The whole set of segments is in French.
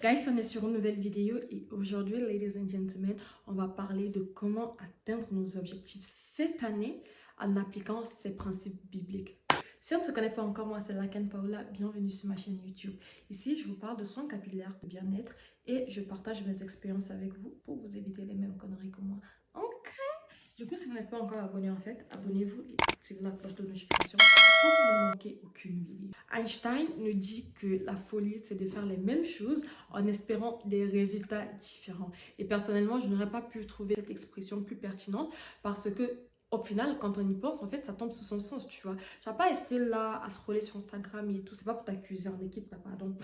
Guys, on est sur une nouvelle vidéo et aujourd'hui, ladies and gentlemen, on va parler de comment atteindre nos objectifs cette année en appliquant ces principes bibliques. Si on ne se connaît pas encore, moi c'est Laken Paola, bienvenue sur ma chaîne YouTube. Ici, je vous parle de soins capillaires, de bien-être et je partage mes expériences avec vous pour vous éviter les mêmes conneries que moi. Ok? Du coup, si vous n'êtes pas encore abonné en fait, abonnez-vous et activez la cloche de notification pour ne manquer aucune vidéo. Einstein nous dit que la folie, c'est de faire les mêmes choses en espérant des résultats différents. Et personnellement, je n'aurais pas pu trouver cette expression plus pertinente parce que au final, quand on y pense, en fait, ça tombe sous son sens, tu vois. Tu vas pas rester là à scroller sur Instagram et tout. C'est pas pour t'accuser en équipe, pardon.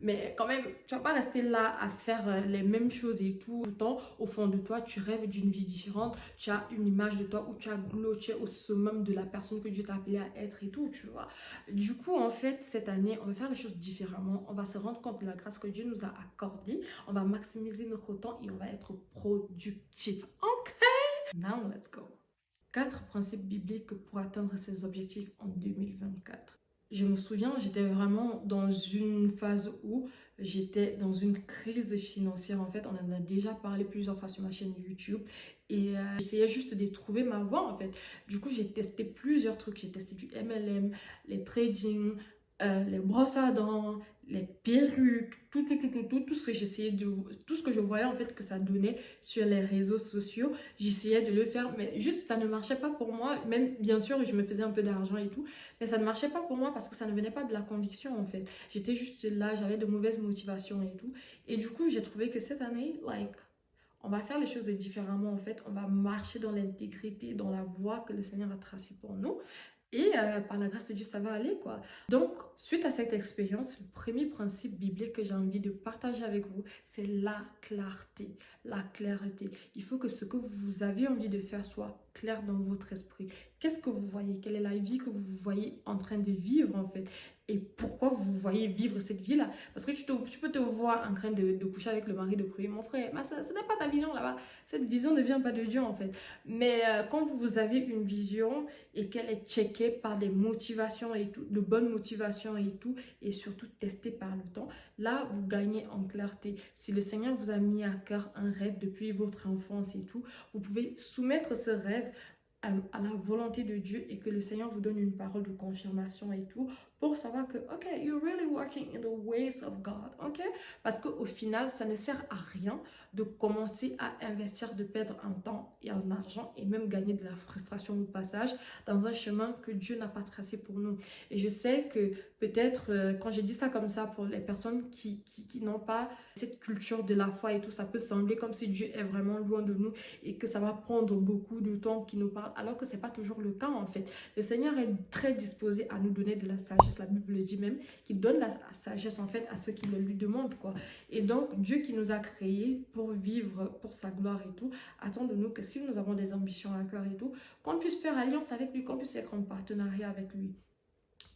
Mais quand même, tu vas pas rester là à faire les mêmes choses et tout le temps. Au fond de toi, tu rêves d'une vie différente. Tu as une image de toi où tu as glow, tu es au summum de la personne que Dieu t'a appelé à être et tout, tu vois. Du coup, en fait, cette année, on va faire les choses différemment. On va se rendre compte de la grâce que Dieu nous a accordée. On va maximiser notre temps et on va être productif. Ok? Now, let's go. 4 principes bibliques pour atteindre ses objectifs en 2024. Je me souviens, j'étais vraiment dans une phase où j'étais dans une crise financière. En fait, on en a déjà parlé plusieurs fois sur ma chaîne YouTube. Et j'essayais juste de trouver ma voie, en fait. Du coup, j'ai testé plusieurs trucs. J'ai testé du MLM, les trading, les brosses à dents, les perruques, tout ce que j'essayais de... Tout ce que je voyais, en fait, que ça donnait sur les réseaux sociaux. J'essayais de le faire, mais juste, ça ne marchait pas pour moi. Même, bien sûr, je me faisais un peu d'argent et tout. Mais ça ne marchait pas pour moi parce que ça ne venait pas de la conviction en fait. J'étais juste là, j'avais de mauvaises motivations et tout. Et du coup, j'ai trouvé que cette année, on va faire les choses différemment en fait. On va marcher dans l'intégrité, dans la voie que le Seigneur a tracée pour nous. Et par la grâce de Dieu, ça va aller quoi. Donc, suite à cette expérience, le premier principe biblique que j'ai envie de partager avec vous, c'est la clarté. La clarté. Il faut que ce que vous avez envie de faire soit clair dans votre esprit. Qu'est-ce que vous voyez? Quelle est la vie que vous voyez en train de vivre en fait? Et pourquoi vous voyez vivre cette vie-là? Parce que tu peux te voir en train de coucher avec le mari de Chloé. Mon frère, mais ce n'est pas ta vision là-bas. Cette vision ne vient pas de Dieu en fait. Mais quand vous avez une vision et qu'elle est checkée par des motivations et tout, de bonnes motivations et tout, et surtout testée par le temps, là, vous gagnez en clarté. Si le Seigneur vous a mis à cœur un rêve depuis votre enfance et tout, vous pouvez soumettre ce rêve à la volonté de Dieu et que le Seigneur vous donne une parole de confirmation et tout pour savoir que, ok, you're really walking in the ways of God, ok? Parce qu'au final, ça ne sert à rien de commencer à investir, de perdre en temps et en argent et même gagner de la frustration au passage dans un chemin que Dieu n'a pas tracé pour nous. Et je sais que peut-être, quand j'ai dit ça comme ça, pour les personnes qui n'ont pas cette culture de la foi et tout, ça peut sembler comme si Dieu est vraiment loin de nous et que ça va prendre beaucoup de temps qu'il nous parle, alors que c'est pas toujours le cas en fait. Le Seigneur est très disposé à nous donner de la sagesse, la Bible le dit même, qu'il donne la sagesse en fait à ceux qui le lui demandent quoi. Et donc Dieu qui nous a créés pour vivre pour sa gloire et tout, attend de nous que si nous avons des ambitions à cœur et tout, qu'on puisse faire alliance avec lui, qu'on puisse être en partenariat avec lui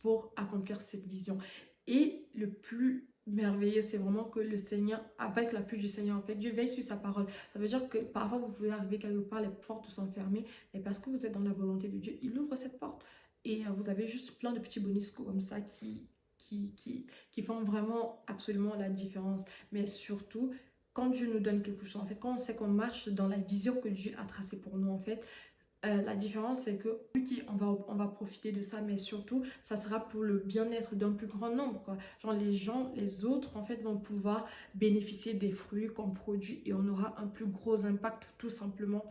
pour accomplir cette vision. Et le plus merveilleux, c'est vraiment que le Seigneur, avec l'appui du Seigneur, en fait, Dieu veille sur sa parole. Ça veut dire que parfois, vous pouvez arriver quelque part, les portes sont fermées, mais parce que vous êtes dans la volonté de Dieu, il ouvre cette porte. Et vous avez juste plein de petits bonus comme ça qui font vraiment absolument la différence. Mais surtout, quand Dieu nous donne quelque chose, en fait, quand on sait qu'on marche dans la vision que Dieu a tracée pour nous, en fait, la différence, c'est que on va profiter de ça, mais surtout, ça sera pour le bien-être d'un plus grand nombre, quoi. Genre, les gens, les autres, en fait, vont pouvoir bénéficier des fruits qu'on produit et on aura un plus gros impact, tout simplement.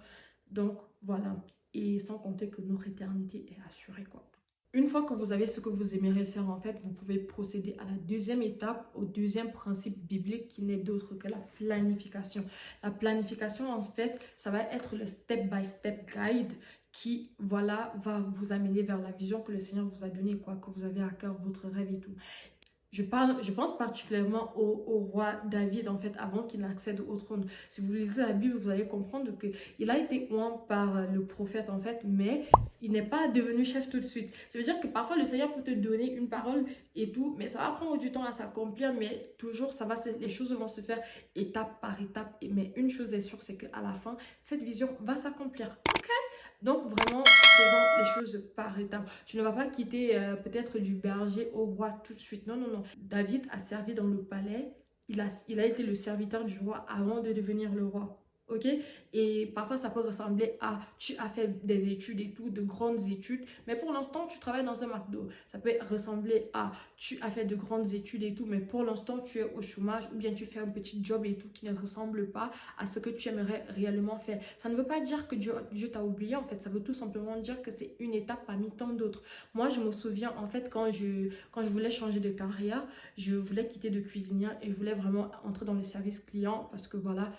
Donc, voilà. Et sans compter que notre éternité est assurée, quoi. Une fois que vous avez ce que vous aimeriez faire, en fait, vous pouvez procéder à la deuxième étape, au deuxième principe biblique qui n'est d'autre que la planification. La planification, en fait, ça va être le step-by-step guide qui, voilà, va vous amener vers la vision que le Seigneur vous a donnée, quoi, que vous avez à cœur, votre rêve et tout. Je pense particulièrement au roi David, en fait, avant qu'il n'accède au trône. Si vous lisez la Bible, vous allez comprendre qu'il a été oint par le prophète, en fait, mais il n'est pas devenu chef tout de suite. Ça veut dire que parfois, le Seigneur peut te donner une parole et tout, mais ça va prendre du temps à s'accomplir, mais toujours, les choses vont se faire étape par étape. Mais une chose est sûre, c'est qu'à la fin, cette vision va s'accomplir. Ok? Donc, vraiment, faisons les choses par étapes. Tu ne vas pas quitter peut-être du berger au roi tout de suite. Non, non, non. David a servi dans le palais. il a été le serviteur du roi avant de devenir le roi. Ok? Et parfois, ça peut ressembler à tu as fait des études et tout, de grandes études, mais pour l'instant, tu travailles dans un McDo. Ça peut ressembler à tu as fait de grandes études et tout, mais pour l'instant, tu es au chômage ou bien tu fais un petit job et tout qui ne ressemble pas à ce que tu aimerais réellement faire. Ça ne veut pas dire que Dieu t'a oublié, en fait. Ça veut tout simplement dire que c'est une étape parmi tant d'autres. Moi, je me souviens, en fait, quand je voulais changer de carrière, je voulais quitter de cuisinière et je voulais vraiment entrer dans le service client parce que voilà,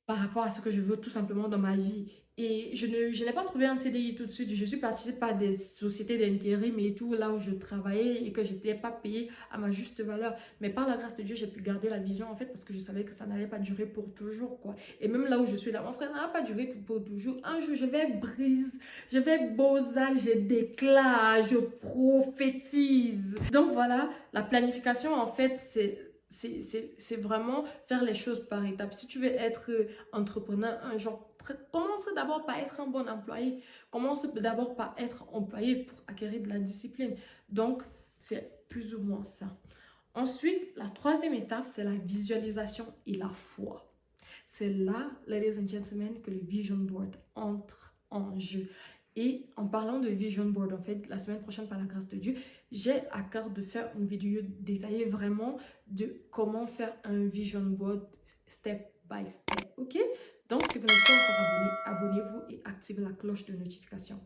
par rapport à ce que je veux tout simplement dans ma vie. Et je n'ai pas trouvé un CDI tout de suite. Je suis partie par des sociétés d'intérim et tout, là où je travaillais et que je n'étais pas payée à ma juste valeur. Mais par la grâce de Dieu, j'ai pu garder la vision en fait parce que je savais que ça n'allait pas durer pour toujours, quoi. Et même là où je suis là, mon frère, ça n'a pas duré pour toujours. Un jour, je vais brise, je vais bosa, je déclare, je prophétise. Donc voilà, la planification en fait, c'est vraiment faire les choses par étapes. Si tu veux être entrepreneur un jour, commence d'abord par être un bon employé. Commence d'abord par être employé pour acquérir de la discipline. Donc, c'est plus ou moins ça. Ensuite, la troisième étape, c'est la visualisation et la foi. C'est là, ladies and gentlemen, que le vision board entre en jeu. Et en parlant de vision board, en fait, la semaine prochaine, par la grâce de Dieu, j'ai à cœur de faire une vidéo détaillée vraiment de comment faire un vision board step by step, ok? Donc, si vous n'êtes pas encore abonné, abonnez-vous et activez la cloche de notification.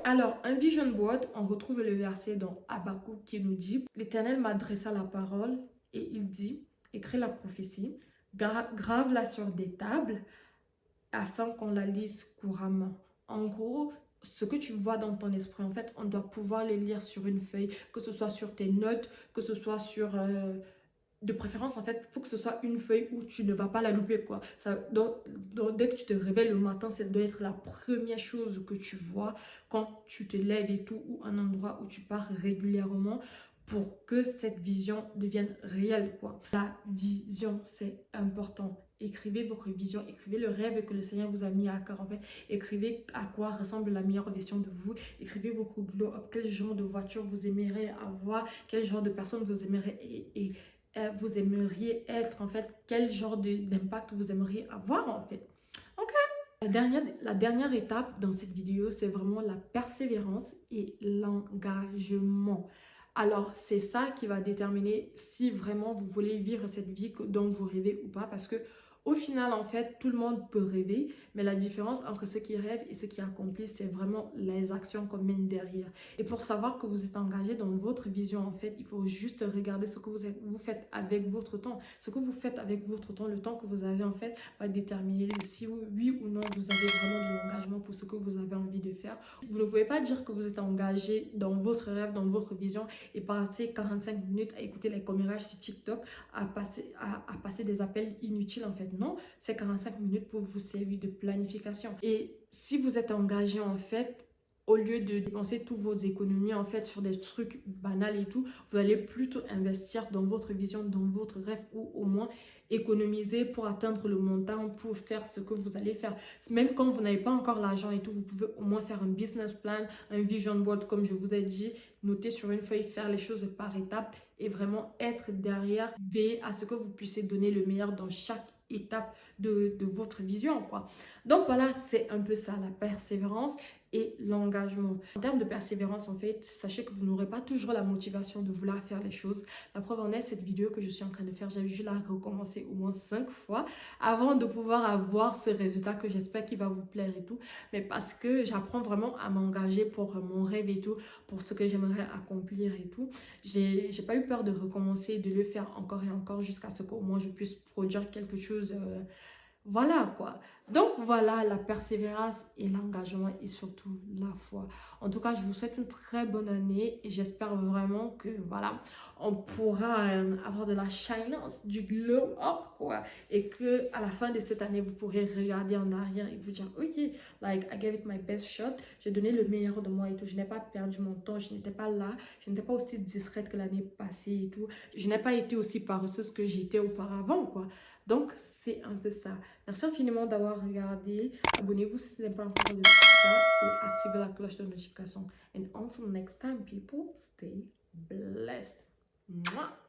Alors, un vision board, on retrouve le verset dans Habakkuk qui nous dit « L'Éternel m'adressa la parole et il dit, écris la prophétie, grave-la sur des tables afin qu'on la lise couramment. » En gros, ce que tu vois dans ton esprit, en fait, on doit pouvoir les lire sur une feuille, que ce soit sur tes notes, que ce soit sur... de préférence, en fait, il faut que ce soit une feuille où tu ne vas pas la louper, quoi. Dès que tu te réveilles le matin, ça doit être la première chose que tu vois quand tu te lèves et tout, ou un endroit où tu pars régulièrement pour que cette vision devienne réelle, quoi. La vision, c'est important. Écrivez votre vision, écrivez le rêve que le Seigneur vous a mis à cœur, en fait. Écrivez à quoi ressemble la meilleure version de vous. Écrivez votre glow-up, quel genre de voiture vous aimeriez avoir, quel genre de personne vous aimeriez vous aimeriez être, en fait, quel genre d'impact vous aimeriez avoir, en fait. Ok. La dernière étape dans cette vidéo, c'est vraiment la persévérance et l'engagement. Alors, c'est ça qui va déterminer si vraiment vous voulez vivre cette vie dont vous rêvez ou pas. Parce que au final, en fait, tout le monde peut rêver. Mais la différence entre ceux qui rêvent et ceux qui accomplissent, c'est vraiment les actions qu'on mène derrière. Et pour savoir que vous êtes engagé dans votre vision, en fait, il faut juste regarder ce que vous faites avec votre temps. Ce que vous faites avec votre temps, le temps que vous avez, en fait, va déterminer si oui ou non vous avez vraiment de l'engagement pour ce que vous avez envie de faire. Vous ne pouvez pas dire que vous êtes engagé dans votre rêve, dans votre vision et passer 45 minutes à écouter les commérages sur TikTok, à passer des appels inutiles, en fait. Non, c'est 45 minutes pour vous servir de planification. Et si vous êtes engagé, en fait, au lieu de dépenser toutes vos économies, en fait, sur des trucs banals et tout, vous allez plutôt investir dans votre vision, dans votre rêve, ou au moins économiser pour atteindre le montant, pour faire ce que vous allez faire. Même quand vous n'avez pas encore l'argent et tout, vous pouvez au moins faire un business plan, un vision board, comme je vous ai dit, noter sur une feuille, faire les choses par étapes et vraiment être derrière, veiller à ce que vous puissiez donner le meilleur dans chaque étape de votre vision, quoi. Donc voilà, c'est un peu ça, la persévérance et l'engagement. En termes de persévérance, en fait, sachez que vous n'aurez pas toujours la motivation de vouloir faire les choses. La preuve en est, cette vidéo que je suis en train de faire, j'ai dû la recommencer au moins 5 fois avant de pouvoir avoir ce résultat que j'espère qu'il va vous plaire et tout. Mais parce que j'apprends vraiment à m'engager pour mon rêve et tout, pour ce que j'aimerais accomplir et tout. J'ai pas eu peur de recommencer et de le faire encore et encore jusqu'à ce qu'au moins je puisse produire quelque chose... voilà, quoi. Donc voilà, la persévérance et l'engagement et surtout la foi. En tout cas, je vous souhaite une très bonne année et j'espère vraiment que voilà, on pourra avoir de la shyness, du glow up, quoi. Et que à la fin de cette année, vous pourrez regarder en arrière et vous dire, ok, like I gave it my best shot, j'ai donné le meilleur de moi et tout. Je n'ai pas perdu mon temps, je n'étais pas là, je n'étais pas aussi discrète que l'année passée et tout. Je n'ai pas été aussi paresseuse que j'étais auparavant, quoi. Donc, c'est un peu ça. Merci infiniment d'avoir regardé. Abonnez-vous si ce n'est pas encore le cas et activez la cloche de notification. And until next time, people, stay blessed. Mwah!